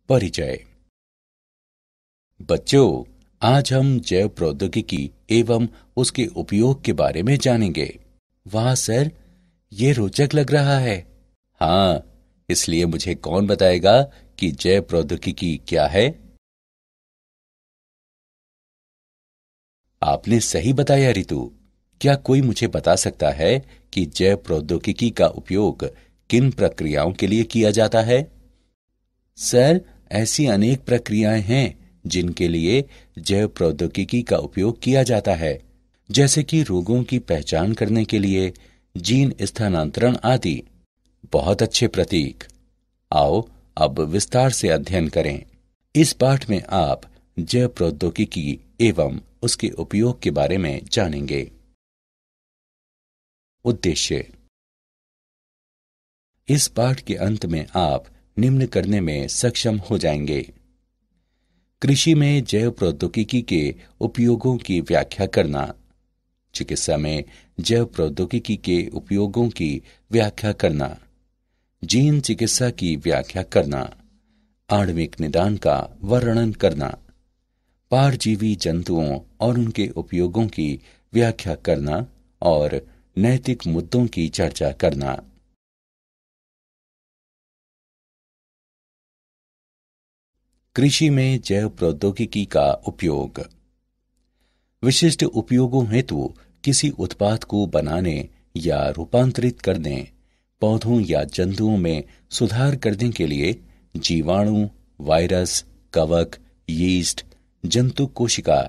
परिचय। बच्चों, आज हम जैव प्रौद्योगिकी एवं उसके उपयोग के बारे में जानेंगे। वाह सर, ये रोचक लग रहा है। हाँ, इसलिए मुझे कौन बताएगा कि जैव प्रौद्योगिकी क्या है? आपने सही बताया रितु। क्या कोई मुझे बता सकता है कि जैव प्रौद्योगिकी का उपयोग किन प्रक्रियाओं के लिए किया जाता है? सर, ऐसी अनेक प्रक्रियाएं हैं जिनके लिए जैव प्रौद्योगिकी का उपयोग किया जाता है, जैसे कि रोगों की पहचान करने के लिए जीन स्थानांतरण आदि। बहुत अच्छे प्रतीक। आओ अब विस्तार से अध्ययन करें। इस पाठ में आप जैव प्रौद्योगिकी एवं उसके उपयोग के बारे में जानेंगे। उद्देश्य। इस पाठ के अंत में आप निम्न करने में सक्षम हो जाएंगे। कृषि में जैव प्रौद्योगिकी के उपयोगों की व्याख्या करना, चिकित्सा में जैव प्रौद्योगिकी के उपयोगों की व्याख्या करना, जीन चिकित्सा की व्याख्या करना, आणविक निदान का वर्णन करना, परजीवी जंतुओं और उनके उपयोगों की व्याख्या करना और नैतिक मुद्दों की चर्चा करना। कृषि में जैव प्रौद्योगिकी का उपयोग। विशिष्ट उपयोगों हेतु किसी उत्पाद को बनाने या रूपांतरित करने, पौधों या जंतुओं में सुधार करने के लिए जीवाणु, वायरस, कवक, यीस्ट, जंतु कोशिका,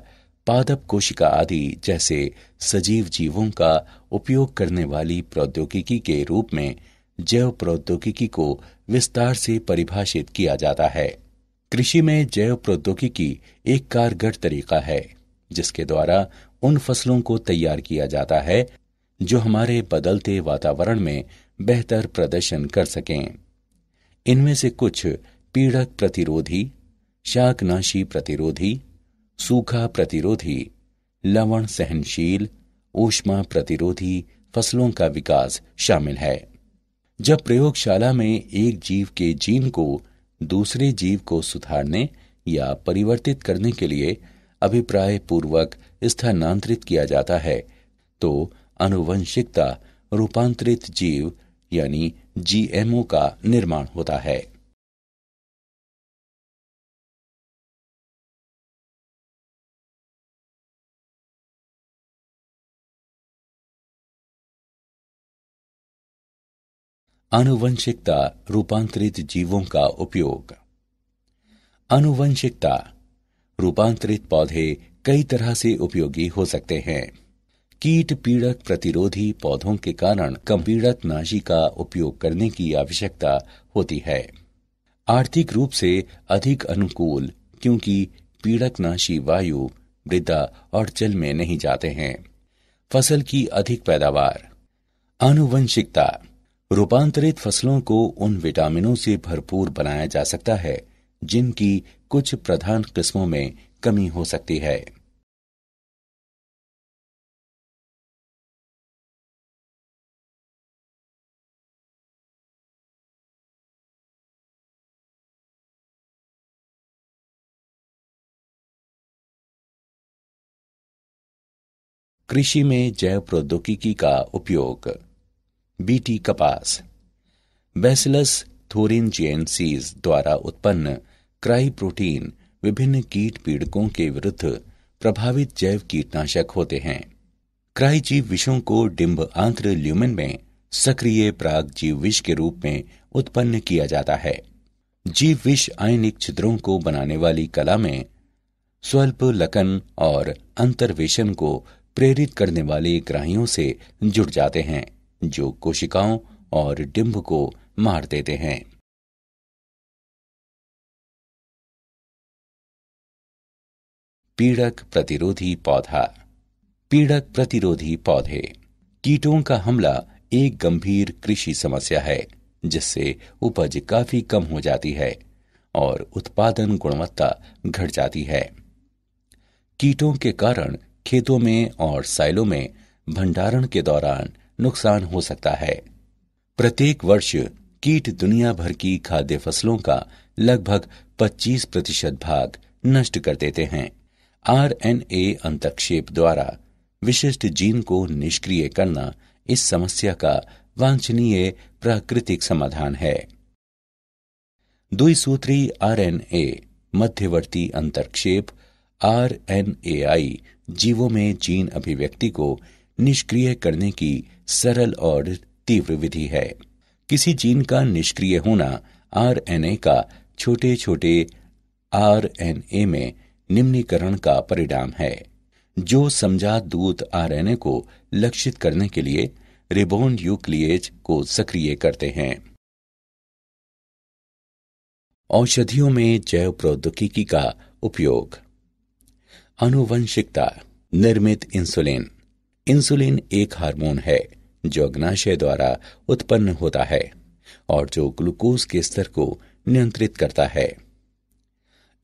पादप कोशिका आदि जैसे सजीव जीवों का उपयोग करने वाली प्रौद्योगिकी के रूप में जैव प्रौद्योगिकी को विस्तार से परिभाषित किया जाता है। कृषि में जैव प्रौद्योगिकी एक कारगर तरीका है जिसके द्वारा उन फसलों को तैयार किया जाता है जो हमारे बदलते वातावरण में बेहतर प्रदर्शन कर सकें। इनमें से कुछ पीड़क प्रतिरोधी, शाकनाशी प्रतिरोधी, सूखा प्रतिरोधी, लवण सहनशील, ऊष्मा प्रतिरोधी फसलों का विकास शामिल है। जब प्रयोगशाला में एक जीव के जीन को दूसरे जीव को सुधारने या परिवर्तित करने के लिए अभिप्राय पूर्वक स्थानांतरित किया जाता है तो आनुवंशिकता रूपांतरित जीव यानी जीएमओ का निर्माण होता है। आनुवंशिकता रूपांतरित जीवों का उपयोग। आनुवंशिकता रूपांतरित पौधे कई तरह से उपयोगी हो सकते हैं। कीट पीड़क प्रतिरोधी पौधों के कारण कम पीड़कनाशी का उपयोग करने की आवश्यकता होती है। आर्थिक रूप से अधिक अनुकूल क्योंकि पीड़कनाशी वायु, मृदा और जल में नहीं जाते हैं। फसल की अधिक पैदावार। आनुवंशिकता रूपांतरित फसलों को उन विटामिनों से भरपूर बनाया जा सकता है जिनकी कुछ प्रधान किस्मों में कमी हो सकती है। कृषि में जैव प्रौद्योगिकी का उपयोग। बीटी कपास। बैसिलस थोरिनजिएंसिस द्वारा उत्पन्न क्राई प्रोटीन विभिन्न कीट पीड़कों के विरुद्ध प्रभावित जैव कीटनाशक होते हैं। क्राई जीव विषों को डिंब आंत्र ल्यूमेन में सक्रिय प्राग जीव विष के रूप में उत्पन्न किया जाता है। जीव विष आयनिक छिद्रों को बनाने वाली कला में स्वल्प लकन और अंतर्वेशन को प्रेरित करने वाले ग्राहियों से जुड़ जाते हैं जो कोशिकाओं और डिंब को मार देते हैं। पीड़क प्रतिरोधी पौधा। पीड़क प्रतिरोधी पौधे। कीटों का हमला एक गंभीर कृषि समस्या है जिससे उपज काफी कम हो जाती है और उत्पादन गुणवत्ता घट जाती है। कीटों के कारण खेतों में और साइलों में भंडारण के दौरान नुकसान हो सकता है। प्रत्येक वर्ष कीट दुनिया भर की खाद्य फसलों का लगभग 25% भाग नष्ट कर देते हैं। आरएनए अंतक्षेप द्वारा विशिष्ट जीन को निष्क्रिय करना इस समस्या का वांछनीय प्राकृतिक समाधान है। द्विसूत्री आरएनए मध्यवर्ती अंतर्क्षेप आरएनएआई जीवों में जीन अभिव्यक्ति को निष्क्रिय करने की सरल और तीव्र विधि है। किसी जीन का निष्क्रिय होना आरएनए का छोटे छोटे आरएनए में निम्नीकरण का परिणाम है, जो समजात दूत आरएनए को लक्षित करने के लिए रिबोन्यूक्लिएज को सक्रिय करते हैं। औषधियों में जैव प्रौद्योगिकी का उपयोग। आनुवंशिकता निर्मित इंसुलिन। इंसुलिन एक हार्मोन है जो अग्नाशय द्वारा उत्पन्न होता है और जो ग्लूकोज के स्तर को नियंत्रित करता है।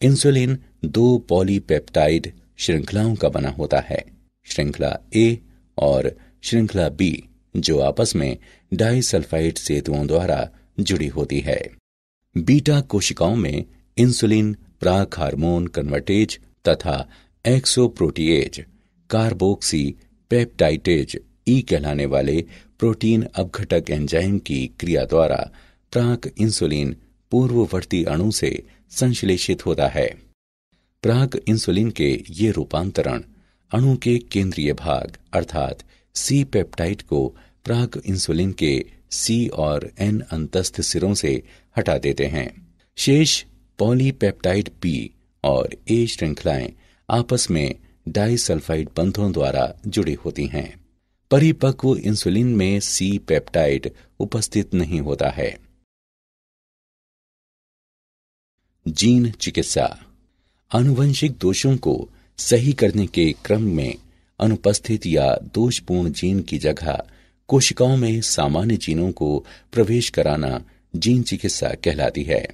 इंसुलिन 2 पॉलीपेप्टाइड श्रृंखलाओं का बना होता है, श्रृंखला ए और श्रृंखला बी, जो आपस में डाइसल्फाइड सेतुओं द्वारा जुड़ी होती है। बीटा कोशिकाओं में इंसुलिन प्राक हार्मोन कन्वर्टेज तथा एक्सोप्रोटीएज कार्बोक्सी पेप्टाइडेज ई कहलाने वाले प्रोटीन अपघटक एंजाइम की क्रिया द्वारा प्राक इंसुलिन पूर्ववर्ती अणु से संश्लेषित होता है। प्राक इंसुलिन के ये रूपांतरण अणु के केंद्रीय भाग अर्थात सी पेप्टाइड को प्राक इंसुलिन के सी और एन अंतस्थ सिरों से हटा देते हैं। शेष पॉलीपेप्टाइड पी और ए श्रृंखलाएं आपस में डाइसल्फाइड बंधों द्वारा जुड़ी होती हैं। परिपक्व इंसुलिन में सी पेप्टाइड उपस्थित नहीं होता है। जीन चिकित्सा। आनुवंशिक दोषों को सही करने के क्रम में अनुपस्थित या दोषपूर्ण जीन की जगह कोशिकाओं में सामान्य जीनों को प्रवेश कराना जीन चिकित्सा कहलाती है।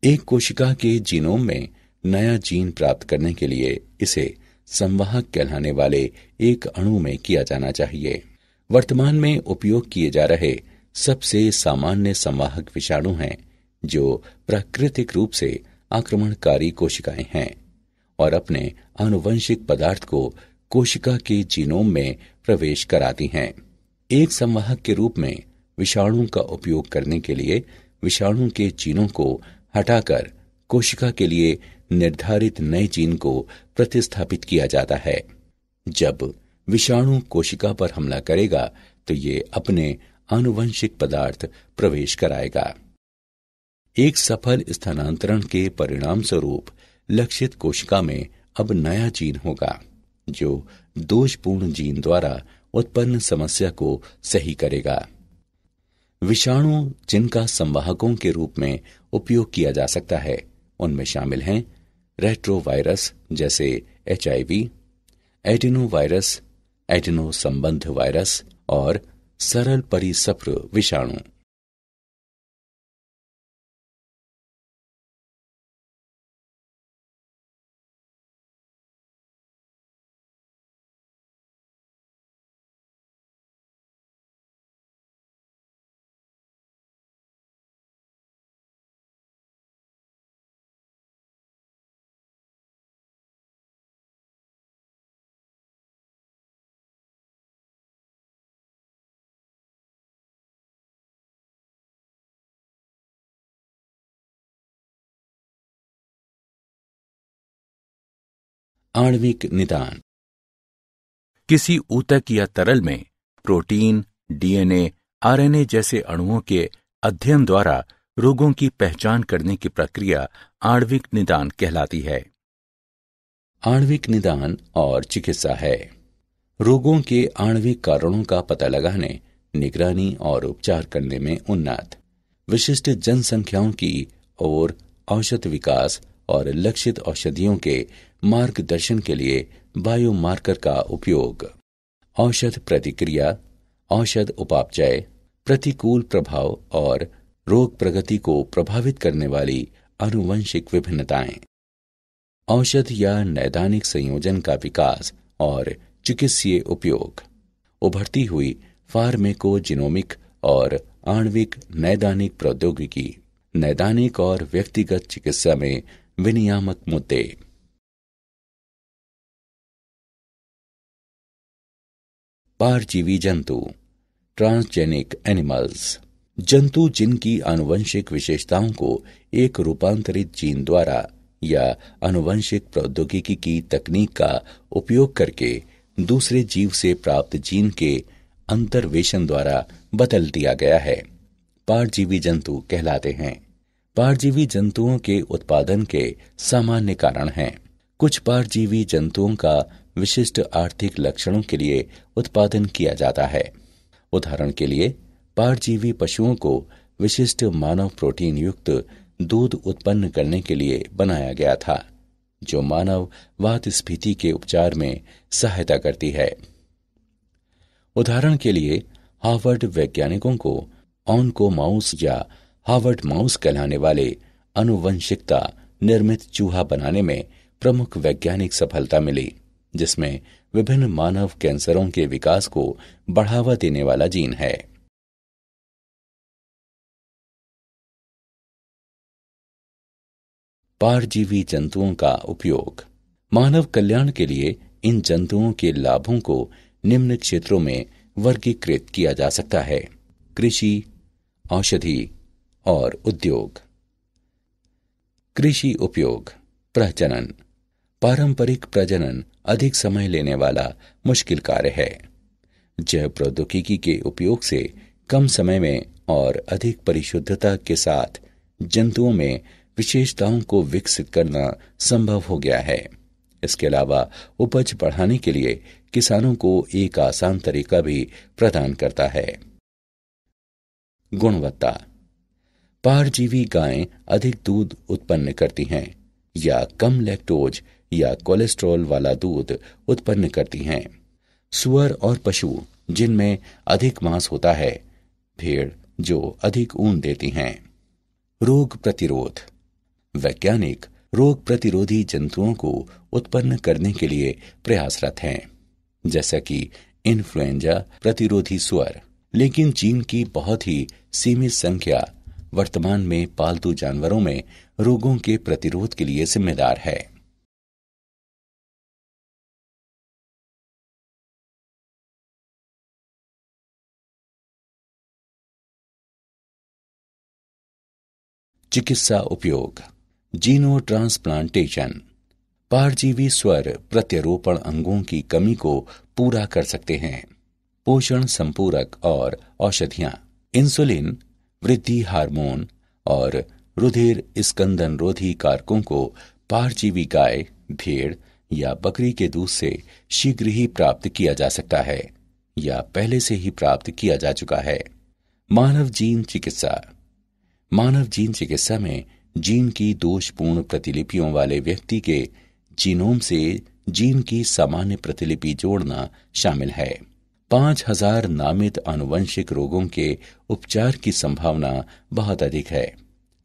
एक कोशिका के जीनोम में नया जीन प्राप्त करने के लिए इसे संवाहक कहलाने वाले एक अणु में किया जाना चाहिए। वर्तमान में उपयोग किए जा रहे सबसे सामान्य संवाहक विषाणु हैं, जो प्राकृतिक रूप से आक्रमणकारी कोशिकाएं हैं और अपने आनुवंशिक पदार्थ को कोशिका के जीनोम में प्रवेश कराती हैं। एक संवाहक के रूप में विषाणु का उपयोग करने के लिए विषाणु के जीनों को हटाकर कोशिका के लिए निर्धारित नए जीन को प्रतिस्थापित किया जाता है। जब विषाणु कोशिका पर हमला करेगा तो ये अपने आनुवंशिक पदार्थ प्रवेश कराएगा। एक सफल स्थानांतरण के परिणाम स्वरूप लक्षित कोशिका में अब नया जीन होगा, जो दोषपूर्ण जीन द्वारा उत्पन्न समस्या को सही करेगा। विषाणु जिनका संवाहकों के रूप में उपयोग किया जा सकता है उनमें शामिल हैं रेट्रोवायरस जैसे HIV, एडिनोवायरस, एडिनो संबंध वायरस और सरल परिसप्र विषाणु। आणविक निदान। किसी ऊतक या तरल में प्रोटीन, DNA, RNA जैसे अणुओं के अध्ययन द्वारा रोगों की पहचान करने की प्रक्रिया आणविक निदान कहलाती है। आणविक निदान और चिकित्सा है रोगों के आणविक कारणों का पता लगाने, निगरानी और उपचार करने में उन्नत, विशिष्ट जनसंख्याओं की ओर औषध विकास और लक्षित औषधियों के मार्गदर्शन के लिए बायोमार्कर का उपयोग, औषध प्रतिक्रिया, औषध उपापचय, प्रतिकूल प्रभाव और रोग प्रगति को प्रभावित करने वाली आनुवंशिक विभिन्नताएं, औषध या नैदानिक संयोजन का विकास और चिकित्सीय उपयोग, उभरती हुई फार्मेकोजिनोमिक और आणविक नैदानिक प्रौद्योगिकी, नैदानिक और व्यक्तिगत चिकित्सा में विनियामक मुद्दे। परजीवी जंतु, ट्रांसजेनिक एनिमल्स, जंतु जिनकी आनुवंशिक विशेषताओं को एक रूपांतरित जीन द्वारा या आनुवंशिक प्रौद्योगिकी की तकनीक का उपयोग करके दूसरे जीव से प्राप्त जीन के अंतर्वेशन द्वारा बदल दिया गया है, परजीवी जंतु कहलाते हैं। परजीवी जंतुओं के उत्पादन के सामान्य कारण हैं। कुछ परजीवी जंतुओं का विशिष्ट आर्थिक लक्षणों के लिए उत्पादन किया जाता है। उदाहरण के लिए, परजीवी पशुओं को विशिष्ट मानव प्रोटीन युक्त दूध उत्पन्न करने के लिए बनाया गया था, जो मानव वातस्फीति के उपचार में सहायता करती है। उदाहरण के लिए, हार्वर्ड वैज्ञानिकों को ऑनको माउस या हार्वर्ड माउस कहलाने वाले आनुवंशिकता निर्मित चूहा बनाने में प्रमुख वैज्ञानिक सफलता मिली, जिसमें विभिन्न मानव कैंसरों के विकास को बढ़ावा देने वाला जीन है। परजीवी जंतुओं का उपयोग। मानव कल्याण के लिए इन जंतुओं के लाभों को निम्न क्षेत्रों में वर्गीकृत किया जा सकता है: कृषि, औषधि और उद्योग। कृषि उपयोग। प्रजनन। पारंपरिक प्रजनन अधिक समय लेने वाला मुश्किल कार्य है। जैव प्रौद्योगिकी के उपयोग से कम समय में और अधिक परिशुद्धता के साथ जंतुओं में विशेषताओं को विकसित करना संभव हो गया है। इसके अलावा उपज बढ़ाने के लिए किसानों को एक आसान तरीका भी प्रदान करता है। गुणवत्ता। परजीवी गायें अधिक दूध उत्पन्न करती हैं या कम लैक्टोज या कोलेस्ट्रॉल वाला दूध उत्पन्न करती हैं। सूअर और पशु जिनमें अधिक मांस होता है, भेड़ जो अधिक ऊन देती हैं। रोग प्रतिरोध। वैज्ञानिक रोग प्रतिरोधी जंतुओं को उत्पन्न करने के लिए प्रयासरत हैं, जैसा कि इन्फ्लुएंजा प्रतिरोधी सूअर, लेकिन जीन की बहुत ही सीमित संख्या वर्तमान में पालतू जानवरों में रोगों के प्रतिरोध के लिए जिम्मेदार है। चिकित्सा उपयोग। जीनो ट्रांसप्लांटेशन। परजीवी स्वर प्रत्यारोपण अंगों की कमी को पूरा कर सकते हैं। पोषण संपूरक और औषधियां। इंसुलिन, वृद्धि हार्मोन और रुधिर स्कंदन रोधी कारकों को परजीवी गाय, भेड़ या बकरी के दूध से शीघ्र ही प्राप्त किया जा सकता है या पहले से ही प्राप्त किया जा चुका है। मानव जीन चिकित्सा। मानव जीन चिकित्सा में जीन की दोषपूर्ण प्रतिलिपियों वाले व्यक्ति के जीनोम से जीन की सामान्य प्रतिलिपि जोड़ना शामिल है। 5000 नामित आनुवंशिक रोगों के उपचार की संभावना बहुत अधिक है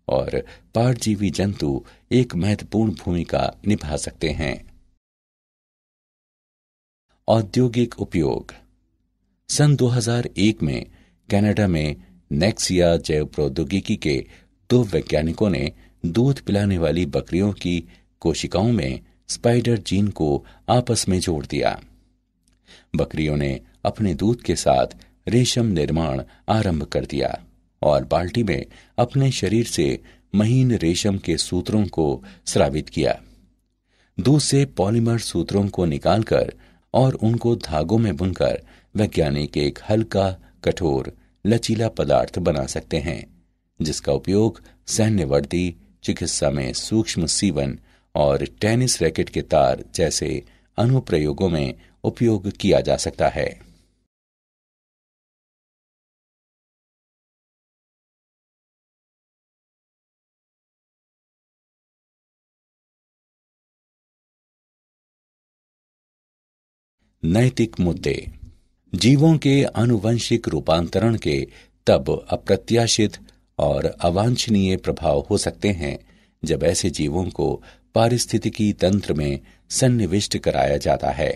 और परजीवी जंतु एक महत्वपूर्ण भूमिका निभा सकते हैं। औद्योगिक उपयोग। सन 2001 में कनाडा में नेक्सिया जैव प्रौद्योगिकी के 2 वैज्ञानिकों ने दूध पिलाने वाली बकरियों की कोशिकाओं में स्पाइडर जीन को आपस में जोड़ दिया। बकरियों ने अपने दूध के साथ रेशम निर्माण आरंभ कर दिया और बाल्टी में अपने शरीर से महीन रेशम के सूत्रों को स्रावित किया। दूध से पॉलीमर सूत्रों को निकालकर और उनको धागों में बुनकर वैज्ञानिक एक हल्का, कठोर, लचीला पदार्थ बना सकते हैं, जिसका उपयोग सैन्य वर्दी, चिकित्सा में सूक्ष्म सीवन और टेनिस रैकेट के तार जैसे अनुप्रयोगों में उपयोग किया जा सकता है। नैतिक मुद्दे। जीवों के आनुवंशिक रूपांतरण के तब अप्रत्याशित और अवांछनीय प्रभाव हो सकते हैं जब ऐसे जीवों को पारिस्थितिकी तंत्र में सन्निविष्ट कराया जाता है।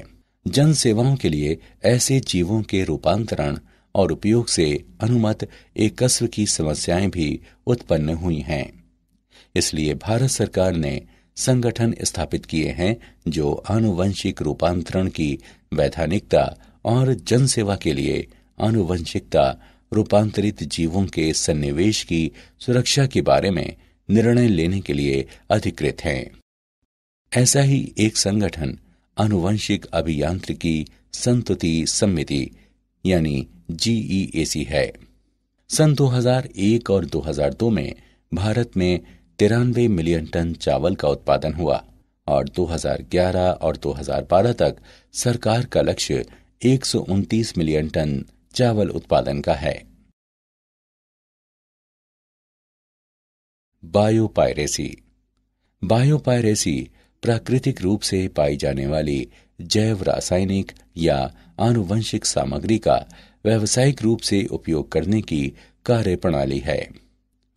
जन सेवाओं के लिए ऐसे जीवों के रूपांतरण और उपयोग से अनुमत एकस्व की समस्याएं भी उत्पन्न हुई हैं। इसलिए भारत सरकार ने संगठन स्थापित किए हैं जो आनुवंशिक रूपांतरण की वैधानिकता और जनसेवा के लिए आनुवंशिकता रूपांतरित जीवों के सन्निवेश की सुरक्षा के बारे में निर्णय लेने के लिए अधिकृत हैं। ऐसा ही एक संगठन आनुवंशिक अभियांत्रिकी संतुति समिति यानी GEAC है। सन 2001 और 2002 में भारत में 93 मिलियन टन चावल का उत्पादन हुआ और 2011 और 2012 तक सरकार का लक्ष्य 129 मिलियन टन चावल उत्पादन का है। बायोपायरेसी। बायोपायरेसी प्राकृतिक रूप से पाई जाने वाली जैव रासायनिक या आनुवंशिक सामग्री का व्यावसायिक रूप से उपयोग करने की कार्यप्रणाली है,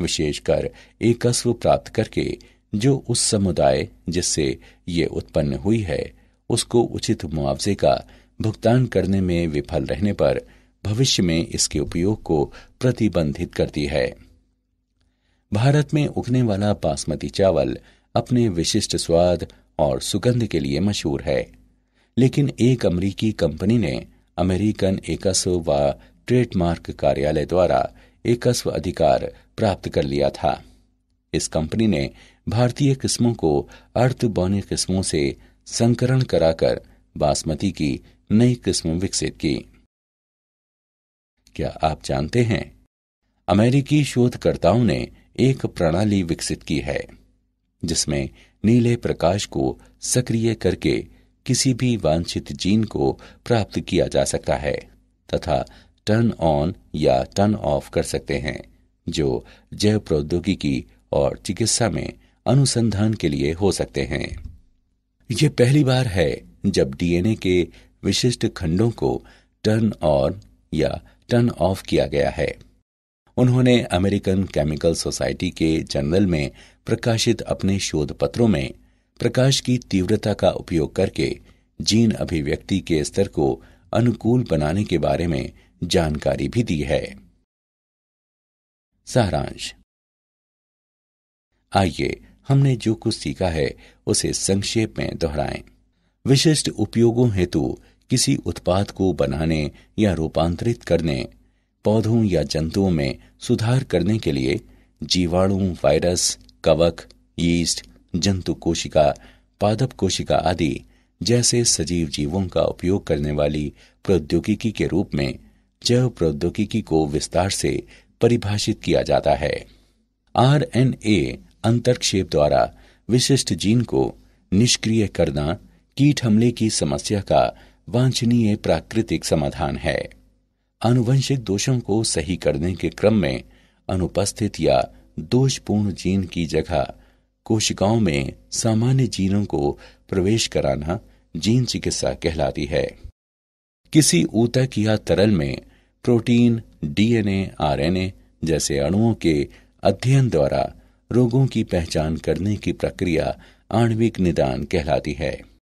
विशेषकर एकस्व प्राप्त करके जो उस समुदाय जिससे ये उत्पन्न हुई है उसको उचित मुआवजे का भुगतान करने में विफल रहने पर भविष्य में इसके उपयोग को प्रतिबंधित करती है। भारत में उगने वाला बासमती चावल अपने विशिष्ट स्वाद और सुगंध के लिए मशहूर है, लेकिन एक अमेरिकी कंपनी ने अमेरिकन एकस्व व ट्रेडमार्क कार्यालय द्वारा एकस्व अधिकार प्राप्त कर लिया था। इस कंपनी ने भारतीय किस्मों को अर्धबौनी किस्मों से संकरण कराकर बासमती की नई किस्म विकसित की। क्या आप जानते हैं, अमेरिकी शोधकर्ताओं ने एक प्रणाली विकसित की है जिसमें नीले प्रकाश को सक्रिय करके किसी भी वांछित जीन को प्राप्त किया जा सकता है तथा टर्न ऑन या टर्न ऑफ कर सकते हैं, जो जैव प्रौद्योगिकी और चिकित्सा में अनुसंधान के लिए हो सकते हैं। यह पहली बार है जब डीएनए के विशिष्ट खंडों को टर्न ऑन या टर्न ऑफ किया गया है। उन्होंने अमेरिकन केमिकल सोसाइटी के जर्नल में प्रकाशित अपने शोध पत्रों में प्रकाश की तीव्रता का उपयोग करके जीन अभिव्यक्ति के स्तर को अनुकूल बनाने के बारे में जानकारी भी दी है। सारांश। आइए हमने जो कुछ सीखा है उसे संक्षेप में दोहराएं। विशिष्ट उपयोगों हेतु किसी उत्पाद को बनाने या रूपांतरित करने, पौधों या जंतुओं में सुधार करने के लिए जीवाणु, वायरस, कवक, यीस्ट, जंतु कोशिका, पादप कोशिका आदि जैसे सजीव जीवों का उपयोग करने वाली प्रौद्योगिकी के रूप में जैव प्रौद्योगिकी को विस्तार से परिभाषित किया जाता है। RNA अंतर्क्षेप द्वारा विशिष्ट जीन को निष्क्रिय करना कीट हमले की समस्या का वांछनीय प्राकृतिक समाधान है। आनुवंशिक दोषों को सही करने के क्रम में अनुपस्थित या दोषपूर्ण जीन की जगह कोशिकाओं में सामान्य जीनों को प्रवेश कराना जीन चिकित्सा कहलाती है। किसी ऊतक या तरल में प्रोटीन, DNA, RNA जैसे अणुओं के अध्ययन द्वारा रोगों की पहचान करने की प्रक्रिया आणविक निदान कहलाती है।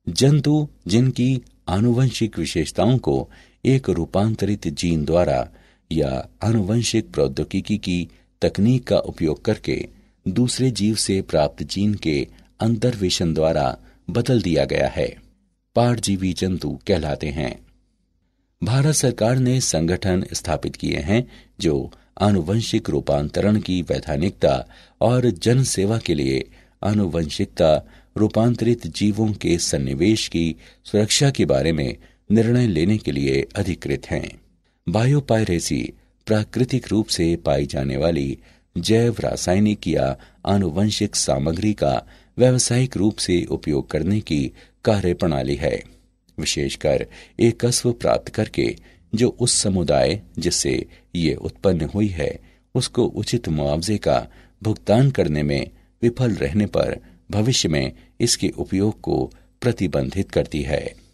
जंतु जिनकी आनुवंशिक विशेषताओं को एक रूपांतरित जीन द्वारा या आनुवंशिक प्रौद्योगिकी की तकनीक का उपयोग करके दूसरे जीव से प्राप्त जीन के अंतर्वेशन द्वारा बदल दिया गया है, पारजीवी जंतु कहलाते हैं। भारत सरकार ने संगठन स्थापित किए हैं जो आनुवंशिक रूपांतरण की वैधानिकता और जन सेवा के लिए आनुवंशिकता रूपांतरित जीवों के सन्निवेश की सुरक्षा के बारे में निर्णय लेने के लिए अधिकृत हैं। बायोपायरेसी प्राकृतिक रूप से पाई जाने वाली जैव रासायनिक या आनुवंशिक सामग्री का व्यावसायिक रूप से उपयोग करने की कार्यप्रणाली है, विशेषकर एकस्व प्राप्त करके जो उस समुदाय जिससे ये उत्पन्न हुई है उसको उचित मुआवजे का भुगतान करने में विफल रहने पर भविष्य में इसके उपयोग को प्रतिबंधित करती है।